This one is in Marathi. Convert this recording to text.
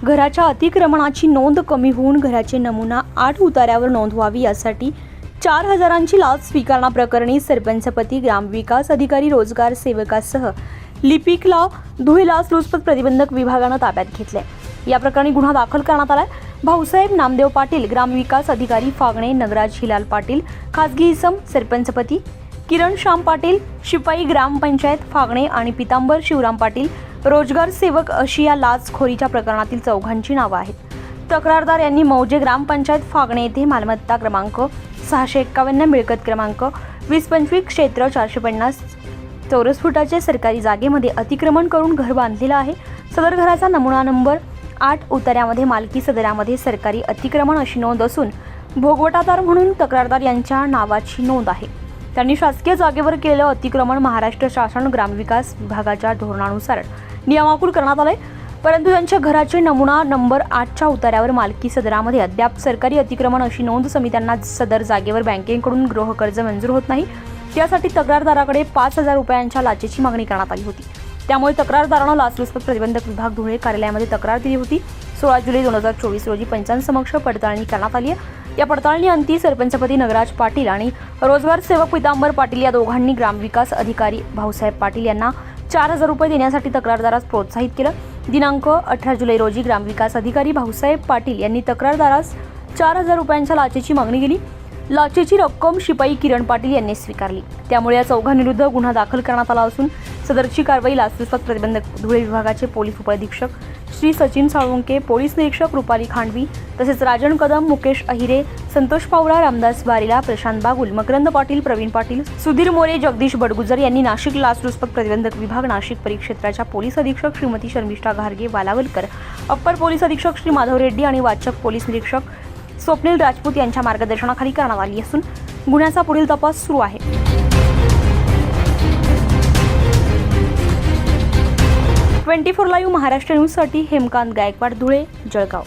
घराच्या अतिक्रमणाची नोंद कमी होऊन घराचे नमुना 8 उतार्यावर नोंद व्हावी यासाठी 4,000ची लाच स्वीकारण्याप्रकरणी सरपंचपती, ग्रामविकास अधिकारी, रोजगार सेवकासह लिपिकला धुळे लाचलुचपत प्रतिबंधक विभागानं ताब्यात घेतले। या प्रकरणी गुन्हा दाखल करण्यात आलाय। भाऊसाहेब नामदेव पाटील, ग्रामविकास अधिकारी फागणे, नगराज हिलाल पाटील खासगी इसम सरपंचपती, किरण श्याम पाटील शिपाई ग्रामपंचायत फागणे आणि पितांबर शिवराम पाटील रोजगार सेवक अशी या लाचखोरीच्या प्रकरणातील चौघांची नावं आहेत। तक्रारदार यांनी मौजे ग्रामपंचायत फागणे येथे मालमत्ता क्रमांक 651, मिळकत क्रमांक 2025, क्षेत्र 450 चौरस फुटाचे सरकारी जागेमध्ये अतिक्रमण करून घर बांधलेलं आहे। सदर घराचा नमुना नंबर 8 उतार्यामध्ये मालकी सदरामध्ये सरकारी अतिक्रमण अशी नोंद असून भोगवटादार म्हणून तक्रारदार यांच्या नावाची नोंद आहे। त्यांनी शासकीय जागेवर केलेलं अतिक्रमण महाराष्ट्र शासन ग्रामविकास विभागाच्या धोरणानुसार नियमाकुल करण्यात आले, परंतु त्यांच्या घराचे नमुना नंबर 8च्या उतार्यावर मालकी सदरामध्ये अद्याप सरकारी अतिक्रमण अशी नोंद समित्यांना सदर जागेवर बँकेकडून गृहकर्ज मंजूर होत नाही। त्यासाठी तक्रारदाराकडे 5,000 रुपयांच्या लाचेची मागणी करण्यात आली होती। त्यामुळे तक्रारदारानं लाचलुचपत प्रतिबंधक विभाग धुळे कार्यालयामध्ये तक्रार दिली होती। 16 जुलै 2024 रोजी पंचांसमक्ष पडताळणी करण्यात आली आहे। या पडताळणी अंती सरपंचपती नगराज पाटील आणि रोजगार सेवक पितांबर पाटील या दोघांनी ग्रामविकास अधिकारी भाऊसाहेब पाटील यांना 4,000 रुपये देण्यासाठी तक्रारदारास प्रोत्साहित केलं। दिनांक 18 जुलै रोजी ग्रामविकास अधिकारी भाऊसाहेब पाटील यांनी तक्रारदारास 4,000 रुपयांच्या लाचेची मागणी केली। लाचेची रक्कम शिपाई किरण पाटील यांनी स्वीकारली। त्यामुळे या चौघांविरुद्ध गुन्हा दाखल करण्यात आला असून सदरची कारवाई लाचलुचपत प्रतिबंधक धुळे विभागाचे पोलीस उपअधीक्षक श्री सचिन साळुंके, पोलीस निरीक्षक रुपाली खांडवी तसेच राजन कदम, मुकेश अहिरे, संतोष पावरा, रामदास बारिला, प्रशांत बागुल, मकरंद पाटील, प्रवीण पाटील, सुधीर मोरे, जगदीश बडगुजर यांनी नाशिक लाचलुचपत प्रतिबंधक विभाग नाशिक परिक्षेत्राच्या पोलीस अधीक्षक श्रीमती शर्मिष्ठा घारगे वालावलकर, अप्पर पोलीस अधीक्षक श्री माधव रेड्डी आणि वाचक पोलीस निरीक्षक स्वप्नील राजपूत यांच्या मार्गदर्शनाखाली करण्यात आली असून गुन्ह्याचा पुढील तपास सुरू आहे। 24 लाईव्ह महाराष्ट्र न्यूजसाठी हेमकांत गायकवाड, धुळे, जळगाव।